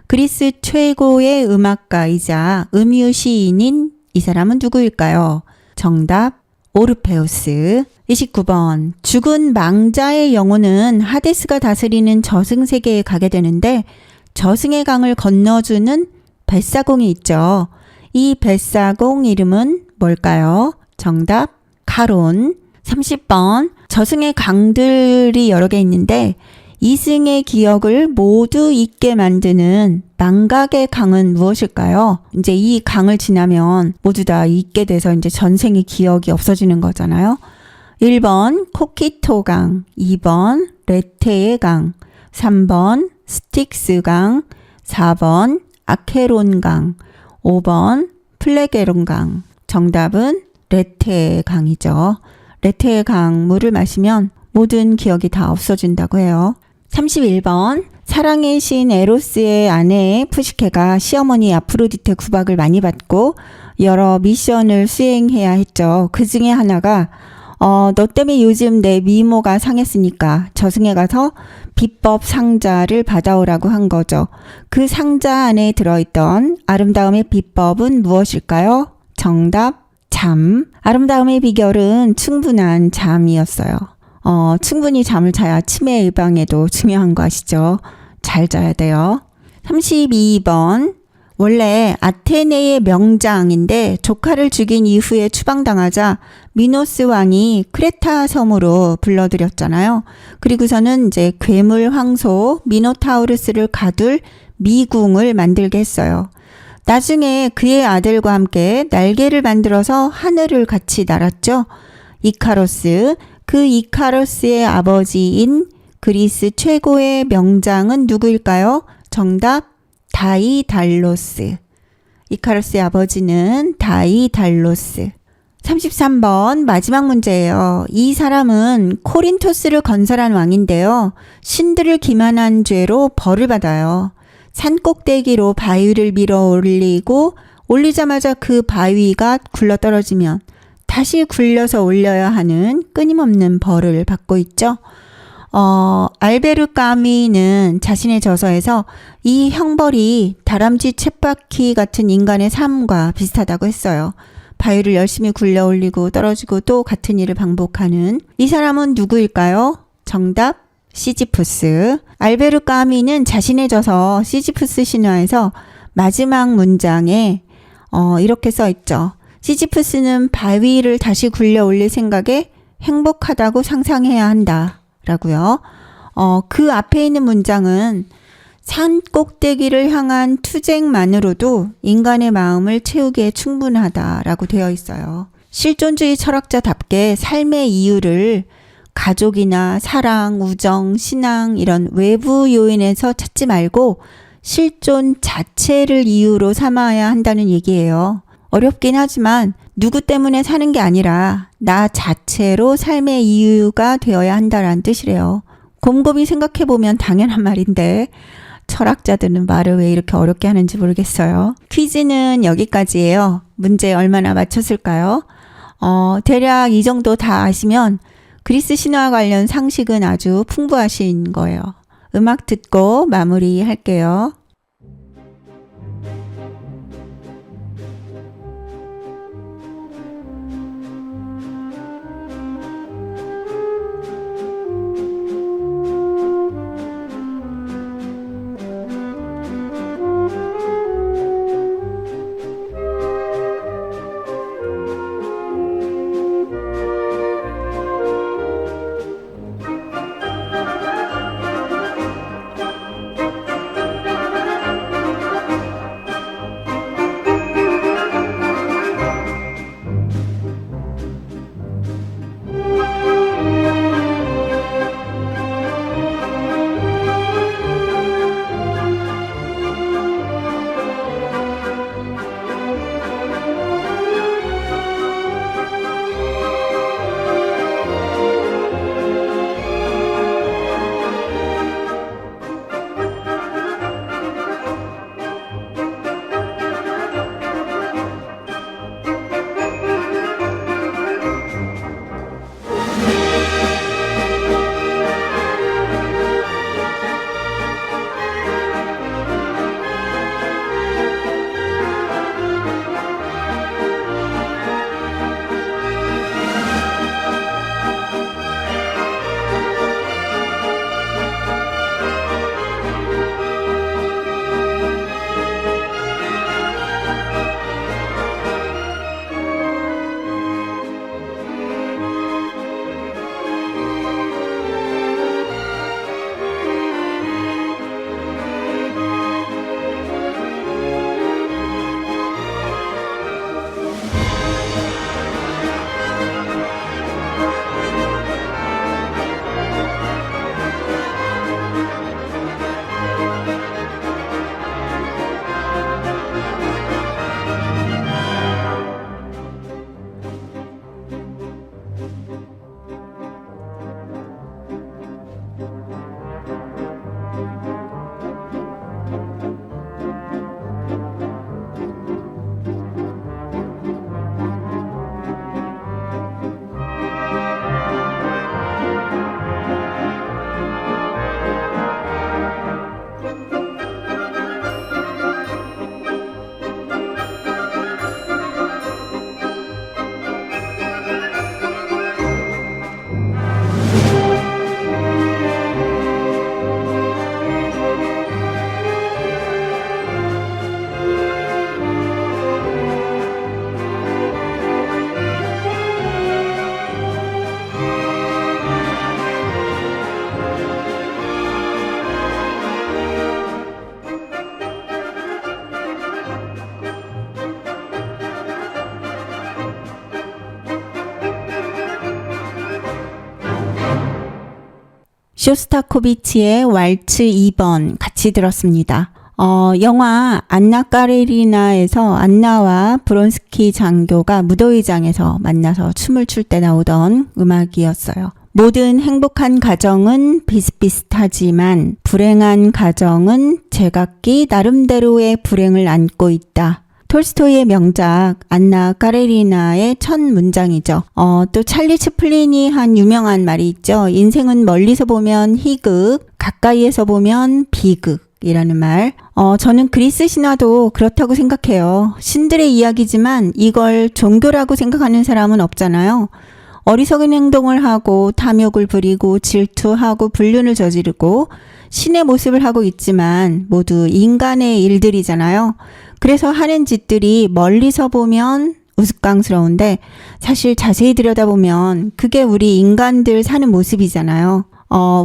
그리스 최고의 음악가이자 음유 시인인 이 사람은 누구일까요? 정답 오르페우스. 29번. 죽은 망자의 영혼은 하데스가 다스리는 저승세계에 가게 되는데 저승의 강을 건너주는 뱃사공이 있죠. 이 뱃사공 이름은 뭘까요? 정답 카론. 30번. 저승의 강들이 여러 개 있는데 이승의 기억을 모두 잊게 만드는 망각의 강은 무엇일까요? 이제 이 강을 지나면 모두 다 잊게 돼서 이제 전생의 기억이 없어지는 거잖아요. 1번 코키토 강, 2번 레테의 강, 3번 스틱스 강, 4번 아케론 강, 5번 플레게론 강. 정답은 레테의 강이죠. 레테의 강 물을 마시면 모든 기억이 다 없어진다고 해요. 31번. 사랑의 신 에로스의 아내 푸시케가 시어머니 아프로디테 구박을 많이 받고 여러 미션을 수행해야 했죠. 그 중에 하나가 너 때문에 요즘 내 미모가 상했으니까 저승에 가서 비법 상자를 받아오라고 한 거죠. 그 상자 안에 들어있던 아름다움의 비법은 무엇일까요? 정답 잠. 아름다움의 비결은 충분한 잠이었어요. 충분히 잠을 자야 치매 예방에도 중요한 거 아시죠? 잘 자야 돼요. 32번. 원래 아테네의 명장인데 조카를 죽인 이후에 추방당하자 미노스 왕이 크레타 섬으로 불러들였잖아요. 그리고서는 이제 괴물 황소 미노타우루스를 가둘 미궁을 만들게 했어요. 나중에 그의 아들과 함께 날개를 만들어서 하늘을 같이 날았죠. 이카로스. 그 이카로스의 아버지인 그리스 최고의 명장은 누구일까요? 정답 다이달로스. 이카로스의 아버지는 다이달로스. 33번 마지막 문제예요. 이 사람은 코린토스를 건설한 왕인데요. 신들을 기만한 죄로 벌을 받아요. 산꼭대기로 바위를 밀어 올리고 올리자마자 그 바위가 굴러떨어지면 다시 굴려서 올려야 하는 끊임없는 벌을 받고 있죠. 알베르 까미는 자신의 저서에서 이 형벌이 다람쥐 쳇바퀴 같은 인간의 삶과 비슷하다고 했어요. 바위를 열심히 굴려 올리고 떨어지고 또 같은 일을 반복하는 이 사람은 누구일까요? 정답 시지푸스. 알베르 까미는 자신의 저서 시지푸스 신화에서 마지막 문장에 이렇게 써 있죠. 시지푸스는 바위를 다시 굴려 올릴 생각에 행복하다고 상상해야 한다 라고요. 그 앞에 있는 문장은 산 꼭대기를 향한 투쟁만으로도 인간의 마음을 채우기에 충분하다라고 되어 있어요. 실존주의 철학자답게 삶의 이유를 가족이나 사랑, 우정, 신앙 이런 외부 요인에서 찾지 말고 실존 자체를 이유로 삼아야 한다는 얘기예요. 어렵긴 하지만 누구 때문에 사는 게 아니라 나 자체로 삶의 이유가 되어야 한다라는 뜻이래요. 곰곰이 생각해보면 당연한 말인데 철학자들은 말을 왜 이렇게 어렵게 하는지 모르겠어요. 퀴즈는 여기까지예요. 문제 얼마나 맞췄을까요? 대략 이 정도 다 아시면 그리스 신화 관련 상식은 아주 풍부하신 거예요. 음악 듣고 마무리할게요. 쇼스타코비치의 왈츠 2번 같이 들었습니다. 영화 안나 까레리나에서 안나와 브론스키 장교가 무도회장에서 만나서 춤을 출 때 나오던 음악이었어요. 모든 행복한 가정은 비슷비슷하지만 불행한 가정은 제각기 나름대로의 불행을 안고 있다. 톨스토이의 명작 안나 까레리나의 첫 문장이죠. 또 찰리 채플린이 한 유명한 말이 있죠. 인생은 멀리서 보면 희극, 가까이에서 보면 비극이라는 말. 저는 그리스 신화도 그렇다고 생각해요. 신들의 이야기지만 이걸 종교라고 생각하는 사람은 없잖아요. 어리석은 행동을 하고 탐욕을 부리고 질투하고 불륜을 저지르고 신의 모습을 하고 있지만 모두 인간의 일들이잖아요. 그래서 하는 짓들이 멀리서 보면 우스꽝스러운데 사실 자세히 들여다보면 그게 우리 인간들 사는 모습이잖아요.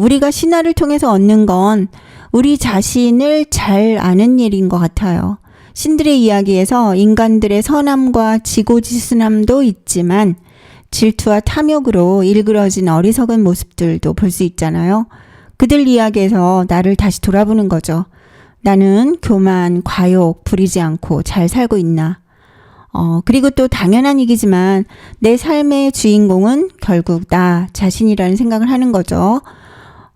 우리가 신화를 통해서 얻는 건 우리 자신을 잘 아는 일인 것 같아요. 신들의 이야기에서 인간들의 선함과 지고지순함도 있지만 질투와 탐욕으로 일그러진 어리석은 모습들도 볼 수 있잖아요. 그들 이야기에서 나를 다시 돌아보는 거죠. 나는 교만, 과욕, 부리지 않고 잘 살고 있나. 그리고 또 당연한 얘기지만 내 삶의 주인공은 결국 나 자신이라는 생각을 하는 거죠.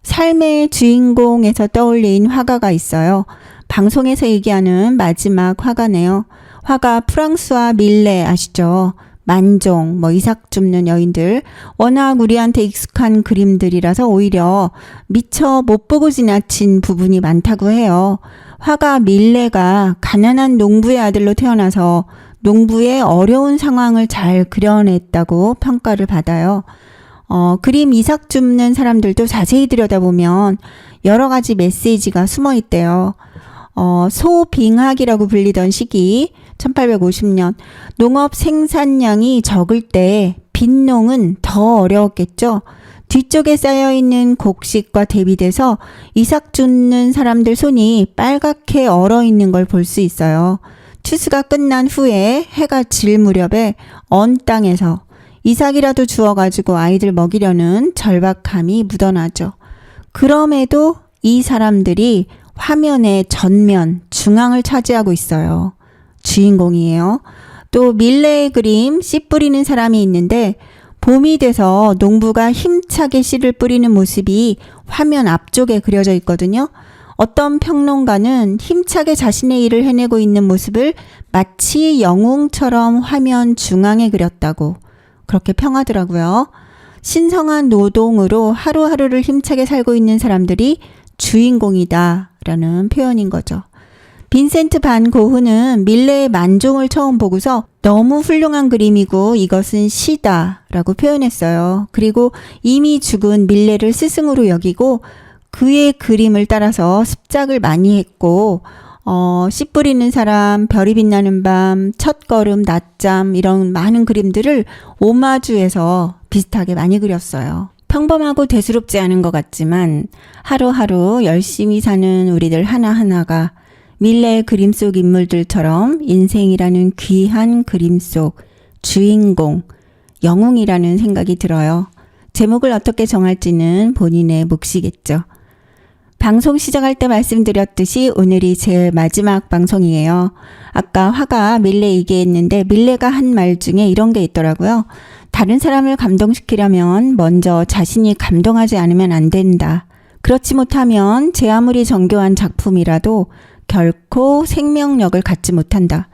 삶의 주인공에서 떠올린 화가가 있어요. 방송에서 얘기하는 마지막 화가네요. 화가 프랑스와 밀레 아시죠? 만종, 이삭 줍는 여인들. 워낙 우리한테 익숙한 그림들이라서 오히려 미처 못 보고 지나친 부분이 많다고 해요. 화가 밀레가 가난한 농부의 아들로 태어나서 농부의 어려운 상황을 잘 그려냈다고 평가를 받아요. 그림 이삭 줍는 사람들도 자세히 들여다보면 여러 가지 메시지가 숨어 있대요. 소빙하기라고 불리던 시기 1850년 농업 생산량이 적을 때 빈농은 더 어려웠겠죠. 뒤쪽에 쌓여있는 곡식과 대비돼서 이삭 줍는 사람들 손이 빨갛게 얼어있는 걸 볼 수 있어요. 추수가 끝난 후에 해가 질 무렵에 언 땅에서 이삭이라도 주워가지고 아이들 먹이려는 절박함이 묻어나죠. 그럼에도 이 사람들이 화면의 전면, 중앙을 차지하고 있어요. 주인공이에요. 또 밀레의 그림 씨 뿌리는 사람이 있는데 봄이 돼서 농부가 힘차게 씨를 뿌리는 모습이 화면 앞쪽에 그려져 있거든요. 어떤 평론가는 힘차게 자신의 일을 해내고 있는 모습을 마치 영웅처럼 화면 중앙에 그렸다고 그렇게 평하더라고요. 신성한 노동으로 하루하루를 힘차게 살고 있는 사람들이 주인공이다라는 표현인 거죠. 빈센트 반 고흐는 밀레의 만종을 처음 보고서 너무 훌륭한 그림이고 이것은 시다라고 표현했어요. 그리고 이미 죽은 밀레를 스승으로 여기고 그의 그림을 따라서 습작을 많이 했고 씨 뿌리는 사람, 별이 빛나는 밤, 첫걸음, 낮잠 이런 많은 그림들을 오마주해서 비슷하게 많이 그렸어요. 평범하고 대수롭지 않은 것 같지만 하루하루 열심히 사는 우리들 하나하나가 밀레의 그림 속 인물들처럼 인생이라는 귀한 그림 속 주인공, 영웅이라는 생각이 들어요. 제목을 어떻게 정할지는 본인의 몫이겠죠. 방송 시작할 때 말씀드렸듯이 오늘이 제 마지막 방송이에요. 아까 화가 밀레 얘기했는데 밀레가 한 말 중에 이런 게 있더라고요. 다른 사람을 감동시키려면 먼저 자신이 감동하지 않으면 안 된다. 그렇지 못하면 제 아무리 정교한 작품이라도 결코 생명력을 갖지 못한다.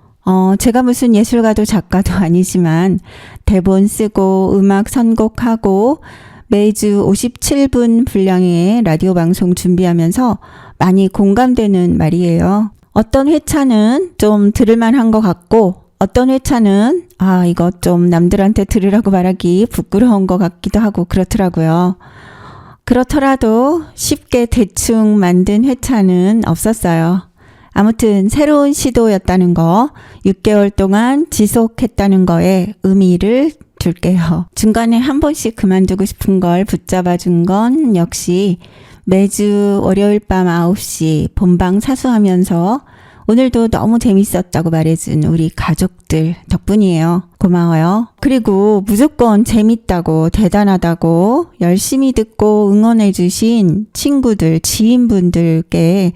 제가 무슨 예술가도 작가도 아니지만 대본 쓰고 음악 선곡하고 매주 57분 분량의 라디오 방송 준비하면서 많이 공감되는 말이에요. 어떤 회차는 좀 들을만한 것 같고 어떤 회차는 이거 좀 남들한테 들으라고 말하기 부끄러운 것 같기도 하고 그렇더라고요. 그렇더라도 쉽게 대충 만든 회차는 없었어요. 아무튼 새로운 시도였다는 거, 6개월 동안 지속했다는 거에 의미를 줄게요. 중간에 한 번씩 그만두고 싶은 걸 붙잡아 준 건 역시 매주 월요일 밤 9시 본방 사수하면서 오늘도 너무 재밌었다고 말해준 우리 가족들 덕분이에요. 고마워요. 그리고 무조건 재밌다고, 대단하다고, 열심히 듣고 응원해주신 친구들, 지인분들께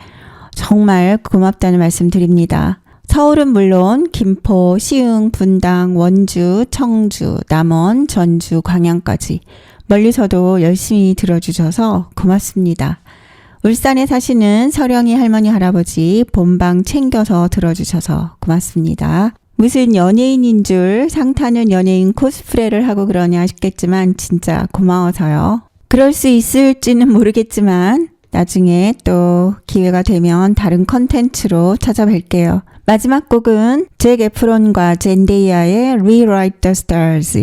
정말 고맙다는 말씀 드립니다. 서울은 물론 김포, 시흥, 분당, 원주, 청주, 남원, 전주, 광양까지 멀리서도 열심히 들어주셔서 고맙습니다. 울산에 사시는 서령이 할머니 할아버지 본방 챙겨서 들어주셔서 고맙습니다. 무슨 연예인인 줄 상타는 연예인 코스프레를 하고 그러냐 싶겠지만 진짜 고마워서요. 그럴 수 있을지는 모르겠지만 나중에 또 기회가 되면 다른 컨텐츠로 찾아뵐게요. 마지막 곡은 잭 에프론과 젠데이아의 Rewrite the Stars,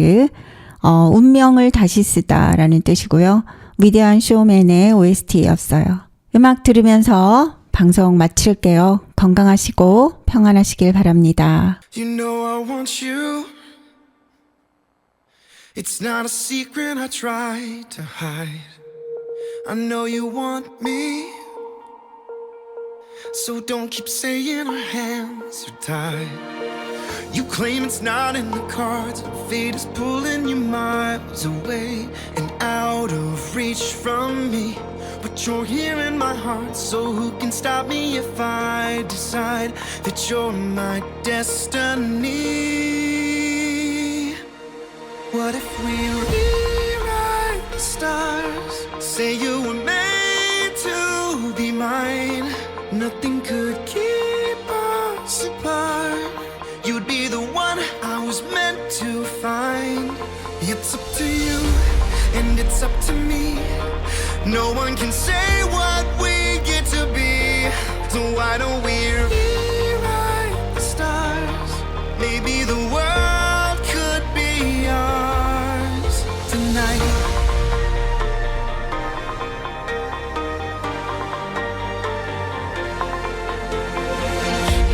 운명을 다시 쓰다라는 뜻이고요. 위대한 쇼맨의 OST였어요. 음악 들으면서 방송 마칠게요. 건강하시고 평안하시길 바랍니다. You know I want you. It's not a secret I try to hide. I know you want me. So don't keep saying our hands are tied. You claim it's not in the cards, and fate is pulling you miles away and out of reach from me. But you're here in my heart, so who can stop me if I decide that you're my destiny? What if we rewrite the stars? Say you were made to be mine. Nothing could keep us apart. You'd be the one I was meant to find. It's up to you, and it's up to me. No one can say what we get to be. So why don't we rewrite the stars? Maybe the world could be ours tonight.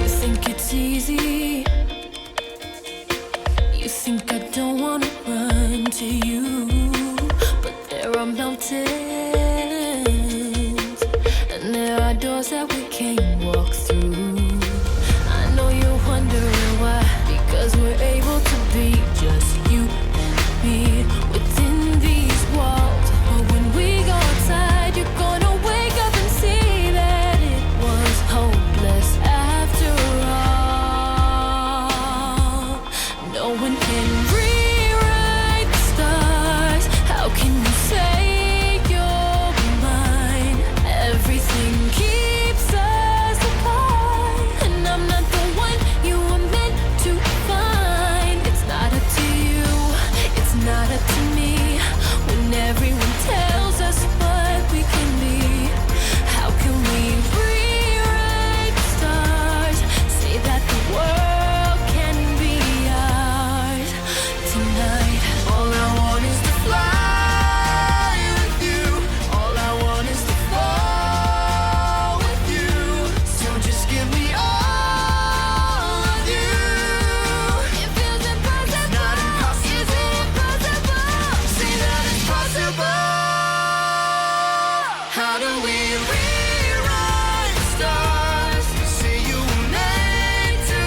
You think it's easy. You think I don't wanna run to you, but there are mountains and there are doors that we can't walk through. I know you're wondering why, because we're able to be just you and me within these walls. But when we go outside, you're gonna wake up and see that it was hopeless after all. No one can rewrite the stars. How can you say you're mine? Everything keeps us apart, and I'm not the one you were meant to find. It's not up to you, it's not up to me. When everyone tells us what we can be, how can we rewrite the stars? Say that the world can be ours tonight. All I want is to fly with you. All I want is to fall with you. So just give me all of you. It feels impossible. Not impossible. Is it impossible? Say that it's possible. How do we rewrite the stars? Say you were made to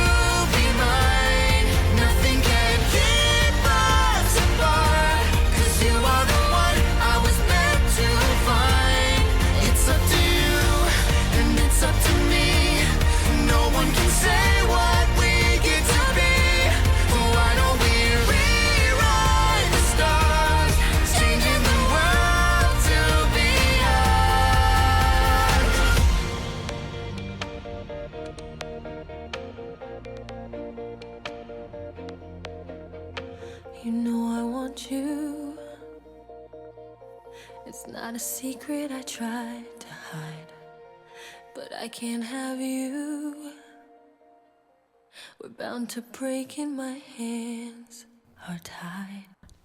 be mine. Nothing can keep us apart. 'Cause you are the one I was meant to find. It's up to you, and it's up to me. No one can say what we get to be. Why don't we rewrite the stars? Changing the world to be ours. You know I want you. It's not a secret I tried to hide, but I can't have you. We're bound to break and my hands are tied.